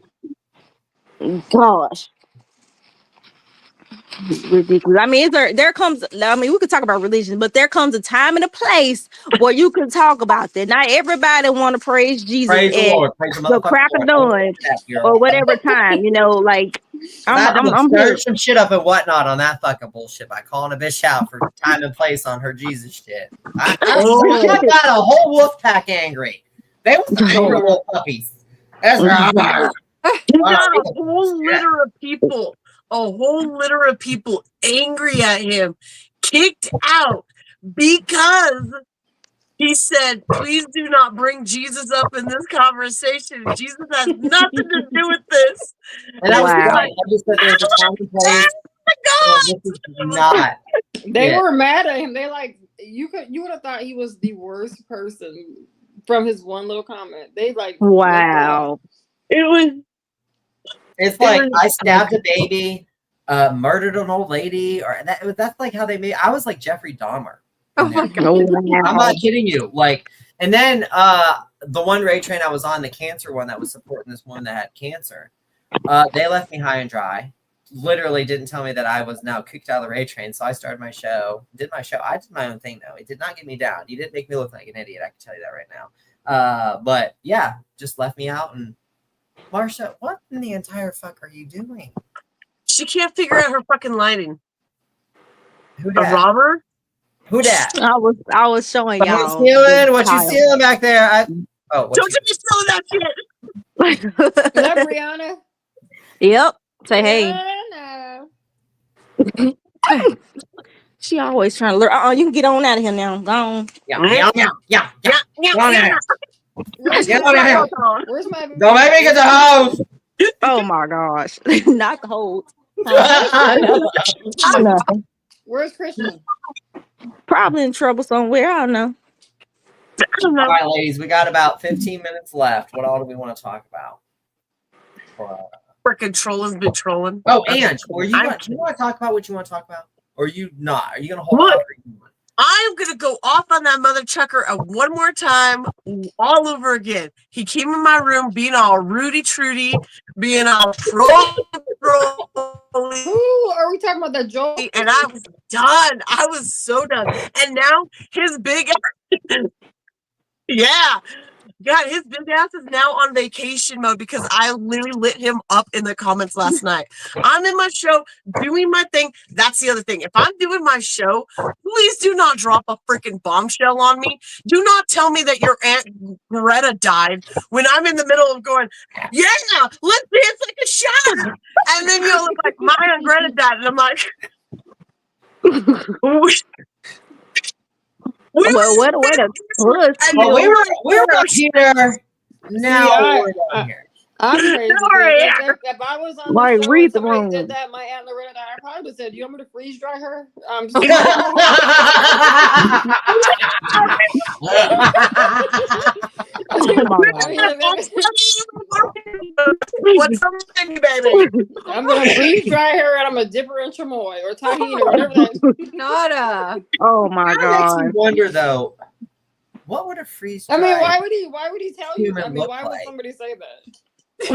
Gosh. Ridiculous. I mean, there comes. I mean, we could talk about religion, but there comes a time and a place where you can talk about that. Not everybody want to praise Jesus Praise the at Lord, praise the the crack of motherfucking dawn or whatever time. You know, like I'm stir here. some shit up and whatnot on that fucking bullshit by calling a bitch out for time and place on her Jesus shit. I got a whole wolf pack angry. They was some angry little puppies. That's right. you got a whole litter of people. A whole litter of people angry at him, kicked out because he said, please do not bring Jesus up in this conversation. Jesus has nothing to do with this. And I was Wow. right. I just said there's a time and place. Oh my God. This is not. They Yeah. were mad at him. They like you would have thought he was the worst person from his one little comment. They like Wow. It was It's like I stabbed a baby, murdered an old lady, or that's like how they made. I was like Jeffrey Dahmer. Oh my god. Oh, I'm wow. not kidding you. Like, and then the one Ray train I was on, the cancer one that was supporting this woman that had cancer, they left me high and dry. Literally didn't tell me that I was now kicked out of the Ray train. So I started my show, did my show. I did my own thing though. It did not get me down. You didn't make me look like an idiot. I can tell you that right now. But yeah, just left me out. And Marsha, what in the entire fuck are you doing? she can't figure out her fucking lighting. Who A dat? robber? Who dat? I was showing What you y'all. stealing? What you stealing back there? What Don't you be stealing that shit. Is that Brianna? Yep. Say hey. Brianna. She always trying to lure. You can get on out of here now. Go on. Yeah. Yeah. Come on in. Where's Get on out. Where's my Don't make me get the hose. Oh my gosh. Not the whole. Where's Christian? Probably in trouble somewhere. I don't know. All right, ladies, we got about 15 minutes left. What all do we want to talk about? Freaking trolling's been trolling. Oh, and do you want to talk about what you want to talk about? Or are you not? Are you going to hold Look. on? I'm going to go off on that mother chucker one more time, all over again. He came in my room being all Rudy Trudy, being all pro. Who are we talking about? That Joel? And I was done. I was so done. And now his big, yeah. God, his big ass is now on vacation mode because I literally lit him up in the comments last night. I'm in my show doing my thing. That's the other thing. If I'm doing my show, please do not drop a freaking bombshell on me. Do not tell me that your Aunt Greta died when I'm in the middle of going, yeah, let's dance like a shot. And then you'll look like, my Aunt Greta died. And I'm like, Well, what a way to push. Well, we were up here. Now we're down here. I'm crazy. Sorry. If I was on Like, the show read and the somebody room. did that, my Aunt Loretta died, I probably would have said, "Do you want me to freeze dry her?" What's something, baby? I'm gonna freeze dry her and I'm gonna dip her in chamoy or tahini or whatever that. Nada. Oh my That makes god. me wonder though, what would a freeze? I mean, why would he tell you? human I mean, look why would like? somebody say that?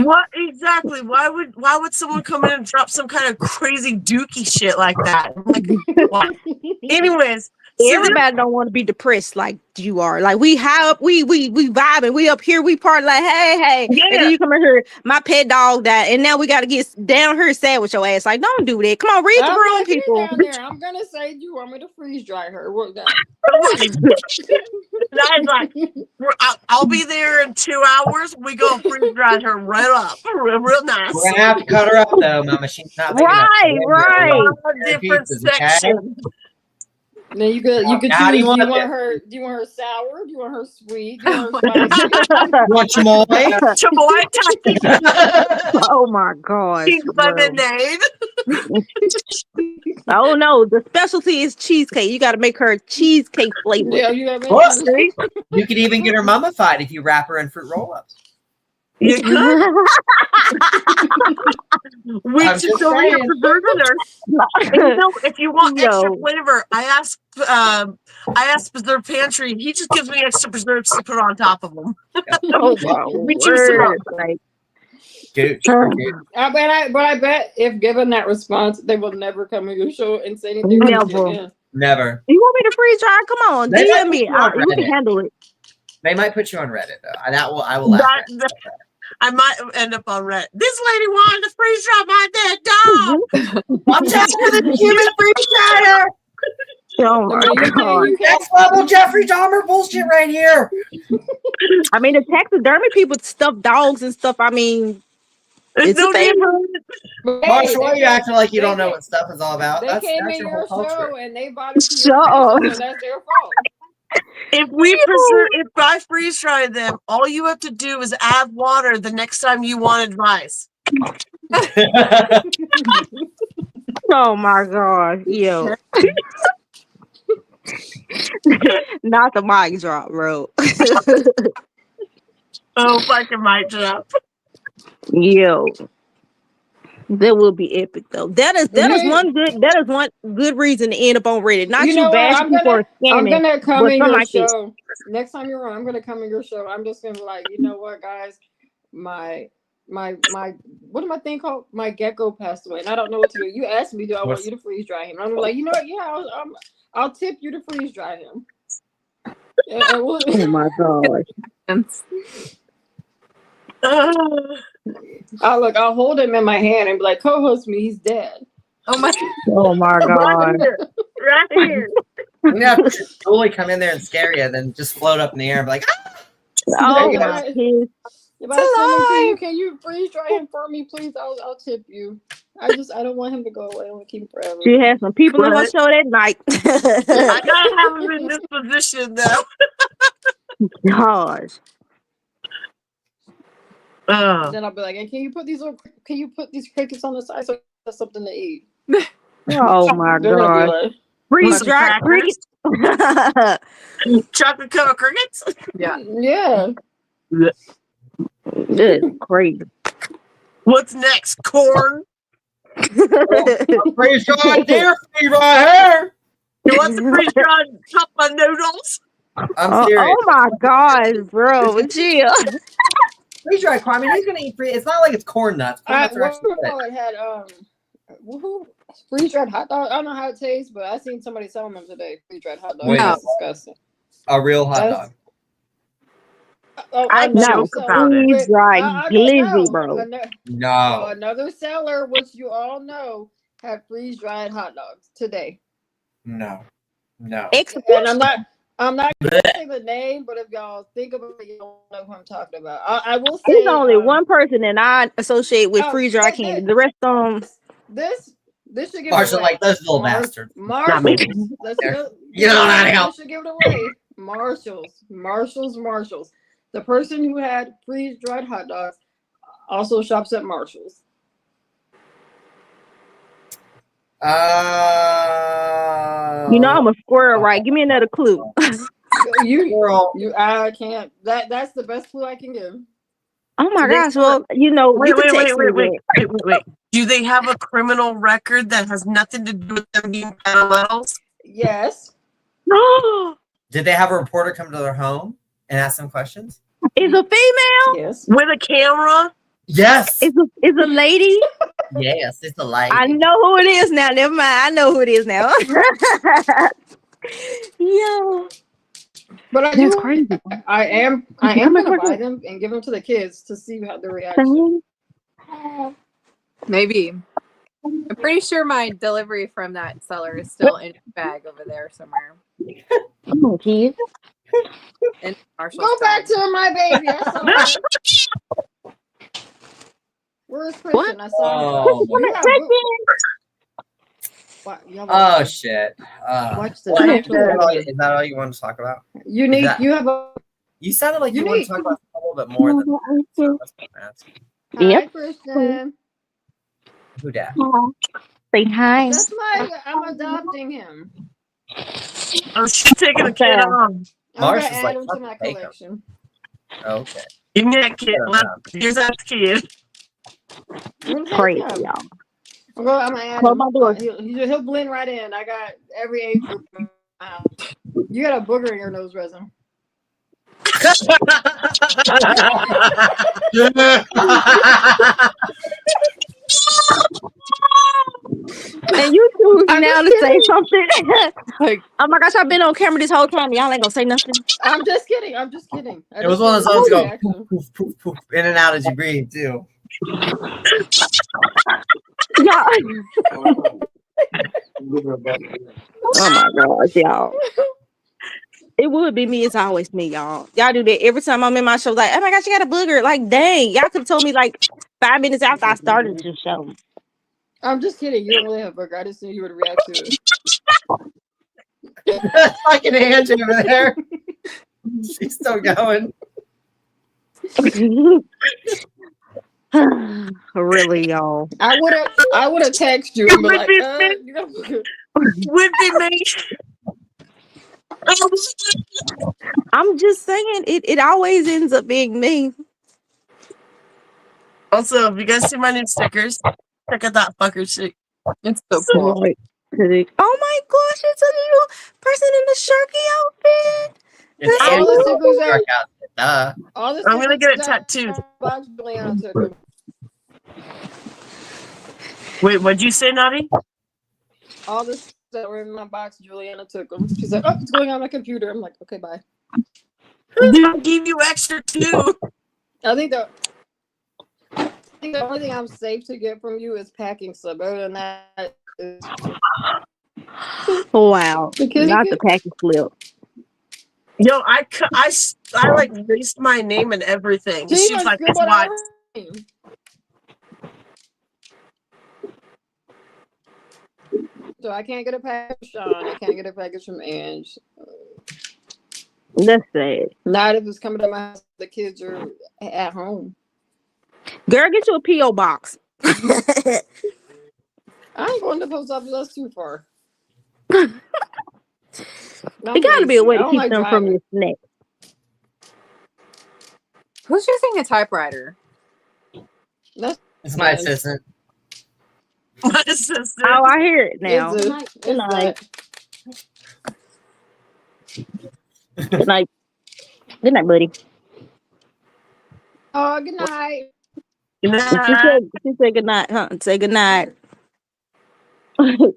What exactly? Why would someone come in and drop some kind of crazy dookie shit like that? I'm like, what? Anyways, so Everybody don't want to be depressed like you are. Like we high up, we vibing, we up here, we party like hey. Yeah. And then you come in here, my pet dog died, and now we gotta get down here sad with your ass. Like, don't do that. Come on, read the I'm room, gonna get people. down there. I'm gonna say, "Do you want me to freeze dry her?" What that? That's like, I'll be there in 2 hours. We go freeze dry her right up, real nice. We're gonna have to cut her up though. My machine's not big enough. Right. Different Pieces, okay? sections. Then you could How choose. do Do you you want want it? her? Do you want her sour? Do you want her sweet? Do you want her spicy? You want chamoy? Chamoy tahini Oh my gosh. bro. lemonade. Oh no, the specialty is cheesecake. You gotta make her cheesecake flavor. Yeah, you gotta make What? sure. You could even get her mummified if you wrap her in fruit roll-ups. You could. We I'm just just over here saying. preserving her. And you know, if you want extra Yo. flavor, I asked Preserve Pantry. He just gives me extra preserves to put on top of them. Oh my We choose them up. word. Like, Dude, But I bet if given that response, they will never come on your show and say anything. Never. again. never. you want me to freeze dry? Come on, They might DM me. put you on You can Reddit. handle it. They might put you on Reddit though. I will laugh. That- I might end up on Reddit. This lady wanted to freeze dry my dead dog. Watch out for the human freeze dryer. Oh I my mean, god. you can't. Next level Jeffrey Dahmer bullshit right here. I mean, the taxidermy people stuff dogs and stuff. I mean, it's a No thing. Hey, Marshall, why are you acting like you they don't know came- what stuff is all about? They That's came in your your whole culture. show and they bought it. Shut up. So that's their fault. If I freeze dry them, all you have to do is add water the next time you want advice. Oh my god, yo. Not the mic drop, bro. Oh, fucking mic drop. Yo. That will be epic though. That is one good reason to end up on Reddit. Not You you, know what? bashing people or I'm scamming. gonna come but in something your like this. show. Next time you're on, I'm gonna come in your show. I'm just gonna be like, you know what, guys, my what am I thing called? My gecko passed away, and I don't know what to do. You asked me, do I want you to freeze dry him? I'm like, you know what? Yeah, I'll tip you to freeze dry him. And we'll, Oh my gosh. I'll hold him in my hand and be like, co-host me. He's dead. Oh my. Oh my god. Right here. I'm gonna have Julie come in there and scare you, then just float up in the air and be like, ah! Oh Yeah. my goodness. If I send him to you, can you freeze dry him for me, please? I'll tip you. I don't want him to go away. I want to keep him forever. She had some people in her show that night. I gotta have him in this position though. Gosh. Then I'll be like, and can you put these crickets on the side so that's something to eat? Oh my They're gonna be god. like, Freeze Some dry crackers. cricket. Chocolate covered crickets. Yeah. yeah. That's crazy. What's next? Corn. freeze dry deer feed right here. You want some freeze dried cup of noodles? I'm serious. Oh my gosh, bro. Chill. Freeze dry corn. I mean, who's gonna eat free? It's not like it's corn nuts. Corn nuts are What actually good. it had woohoo, freeze dried hot dog. I don't know how it tastes, but I seen somebody selling them today. Freeze dried hot dog. Wait. That's disgusting. A real hot That's- dog. I another joke about it. freeze dried glizzy, no, bro. No. another seller, which you all know, had freeze dried hot dogs today. No. No. And I'm not gonna say the name, but if y'all think about it, y'all know who I'm talking about. I will say There's only one person that I associate with freeze dried candy. The rest of them. This should give Marshall, it away. like those little bastards. Not me. Marshalls. You don't know how to help. This should give it away. Marshalls. The person who had freeze dried hot dogs also shops at Marshalls. You know I'm a squirrel, right? Give me another clue. I can't. That's the best clue I can give. Oh my gosh! Well, you know, you can text me wait. Do they have a criminal record that has nothing to do with them being pedals? Yes. No. Did they have a reporter come to their home and ask them questions? Is a female? Yes. With a camera? Yes. Is a lady? Yes, it's a lady. I know who it is now. Never mind. I know who it is now. Yeah. But That's crazy. I am gonna buy them and give them to the kids to see how their reaction. Maybe. I'm pretty sure my delivery from that seller is still in a bag over there somewhere. Come on, kids. In Marshall's Go back bag. to my baby. I saw her. Where's Christian? I saw him. Oh shit! Watch this. Is that all you want to talk about? Unique. You have a. You sounded like you want to talk about a little bit more than. Hi, Christian. Who dat? Say hi. That's I'm adopting him. Oh, she's taking a kid on. I'm gonna add him to my collection. Okay. Give me that kid. Here's that kid. Crazy, y'all. I'm gonna add him. My door. He'll blend right in. I got every age group. You got a booger in your nose, resin. And you choose now to say something. Like, oh my gosh, I've been on camera this whole time. Y'all ain't gonna say nothing. I'm just kidding. It was one of those songs go poof, poof, poof, poof, in and out as you breathe too. Y'all. Oh my gosh, y'all. It would be me. It's always me, y'all. Y'all do that every time I'm in my show. Like, oh my gosh, you got a booger. Like, dang, y'all could have told me like 5 minutes after I started the show. I'm just kidding. You don't really have a booger. I just knew you would react to it. Fucking Angie over there. She's still going. Really, y'all. I would have texted you and be like, you got a booger. Would be me. I'm just saying it always ends up being me. Also, if you guys see my new stickers, check out that fucker shit. It's so cool. Right. Oh my gosh, it's a little person in the Sharky outfit. It's all the stickers are. All the I'm gonna get it tattooed. Wait, what'd you say, Naughty? All the that were in my box, Juliana took them. She's like, "Oh, it's going on my computer." I'm like, "Okay, bye." They'll give you extra too. I think the only thing I'm safe to get from you is packing slip. Other than that, wow, not the packing slip. Yo, I like erased my name and everything. She's like, it's what? So I can't get a package from Sean. I can't get a package from Ange. That's sad. Not if it's coming to my house. The kids are at home. Girl, get you a P.O. box. I ain't going to the post office. That's too far. It gotta be a way to keep them from your snack. Who's using a typewriter? It's my assistant. My assistant. Oh, I hear it now. Good night. Good night. Good night, buddy. Oh, good night. Good night. She said good night, huh? Say good night. Good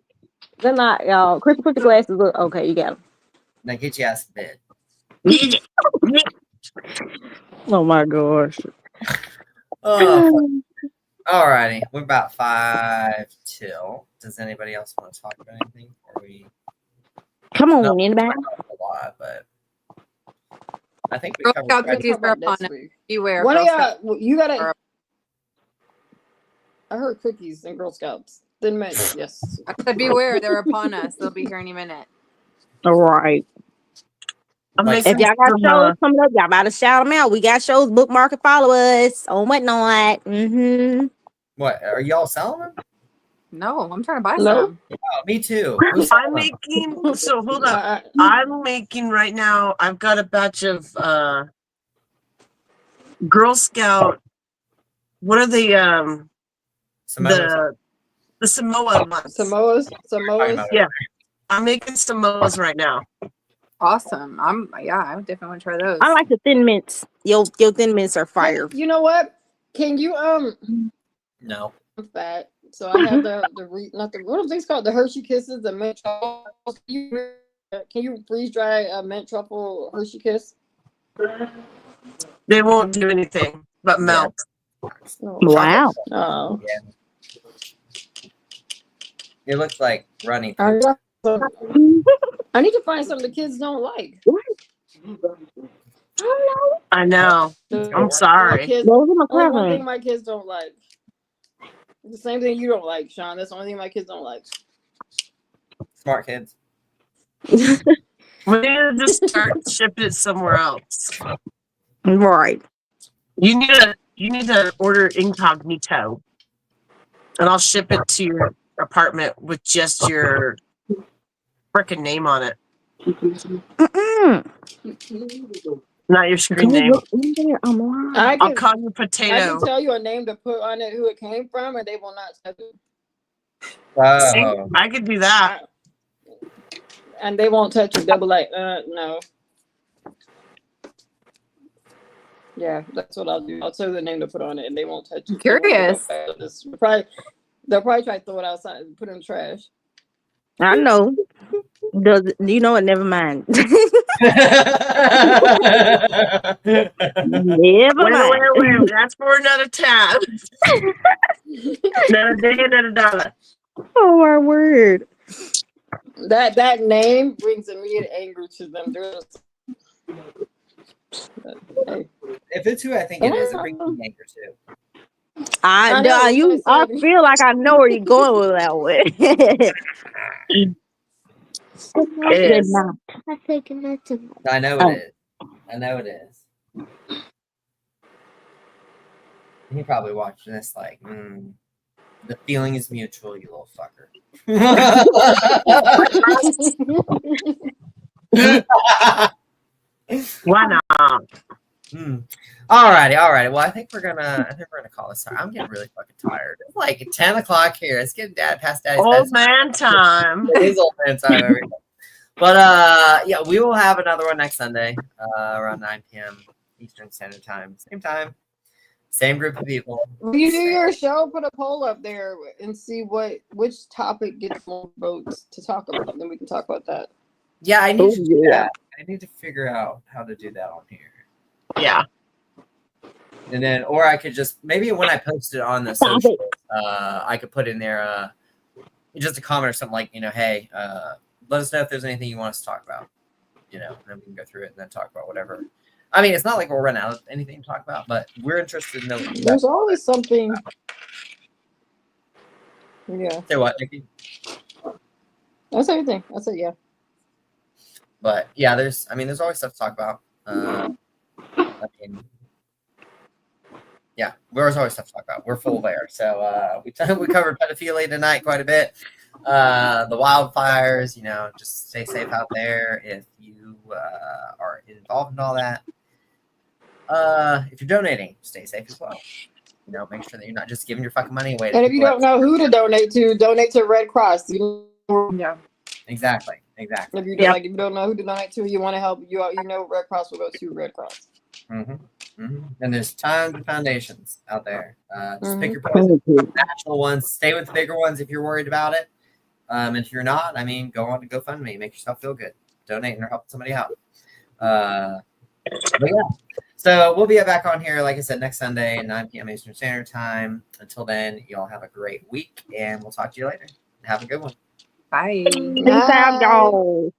night, y'all. Chris, put the glasses up. Okay, you got them. Now get your ass to bed. Oh my gosh. Oh, all righty. We're about 5 till. Does anybody else want to talk about anything before we? Come on, No, anybody? a lot, but I think we Girl covered. Scout quite a cookies bit. are About upon next us. week. Beware. One of Girl y'all, Scout. you gotta. are- I heard cookies and Girl Scouts. Didn't mention yes. I said beware. They're upon us. They'll be here any minute. All right. I'm Like, If making y'all got some, shows coming up, y'all about to shout them out. We got shows, bookmark and follow us on Whatnot. Mm-hmm. What are y'all selling them? No, I'm trying to buy Nope. some. Oh, me too. Who's selling I'm them? making, so hold up. I, I'm making right now, I've got a batch of Girl Scout. What are they? Samoas? The Samoa ones. Samoas. Talking about Yeah. I'm making Samoas right now. Awesome. I definitely want to try those. I like the Thin Mints. Your Thin Mints are fire. you know what? Can you No. I'm fat, so I have not the what are these called? The Hershey Kisses, the mint truffle. Can you freeze dry a mint truffle Hershey Kiss? They won't do anything but melt. No. Wow. Oh. Yeah. It looks like runny. I poop. need to find something the kids don't like. I know. I'm sorry. Kids, Those are my only one cousins. thing my kids don't like. The same thing you don't like, Sean. That's the only thing my kids don't like. Smart kids. We need to just start shipping it somewhere else. Right. You need to order incognito, and I'll ship it to your apartment with just your freaking name on it, Mm-mm. not your screen Can you name. look in there? I'm lying. I I'll can, call you I can Potato. tell you a name to put on it, who it came from, and they will not touch it. See, Oh. I could do that. And they won't touch it. They'll be like, no. Yeah, that's what I'll do. I'll tell you the name to put on it, and they won't touch it. I'm curious. They'll probably try to throw it outside and put it in the trash. I know. Does you know it? Never mind. Never mind. Wait. That's for another time. Another day, another dollar. Oh my word. That name brings immediate anger to them. Hey. If it's who I think it is, it brings me anger too. I know, I that's feel like I know where you're going with that one. It is. I know it is. I know it is. He probably watched this like, the feeling is mutual, you little fucker. Why not? Alrighty. Well, I think we're gonna call this. I'm getting really fucking tired. It's like 10 o'clock here. It's getting past daddy's Old bedtime. man time. It is old man time. Everybody. But yeah, we will have another one next Sunday, around 9 p.m. Eastern Standard Time. Same time, same group of people. When you do your show, put a poll up there and see which topic gets more votes to talk about. Then we can talk about that. Yeah, I need to do that. I need to figure out how to do that on here. Yeah. And then, or I could just maybe when I post it on the social, I could put in there just a comment or something like, hey, let us know if there's anything you want us to talk about, and then we can go through it and then talk about whatever. I mean, it's not like we'll run out of anything to talk about, but we're interested in knowing. There's always something. Yeah. Say what, Nikki? That's everything. That's it. Yeah. But yeah, there's always stuff to talk about. Yeah, there's always stuff to talk about. We're full there. So we covered pedophilia tonight quite a bit. The wildfires, just stay safe out there if you are involved in all that. If you're donating, stay safe as well. Make sure that you're not just giving your fucking money away. And if you don't know who to donate to Red Cross. Yeah. Exactly. If you don't know who to donate to, you want to help. Red Cross will go to Red Cross. And there's tons of foundations out there. Just pick your poison. National ones. Stay with the bigger ones if you're worried about it. And if you're not, go on to GoFundMe. Make yourself feel good. Donate and help somebody out. But yeah. So we'll be back on here, like I said, next Sunday at 9 p.m. Eastern Standard Time. Until then, y'all have a great week, and we'll talk to you later. Have a good one. Bye. Peace out, Bye. y'all.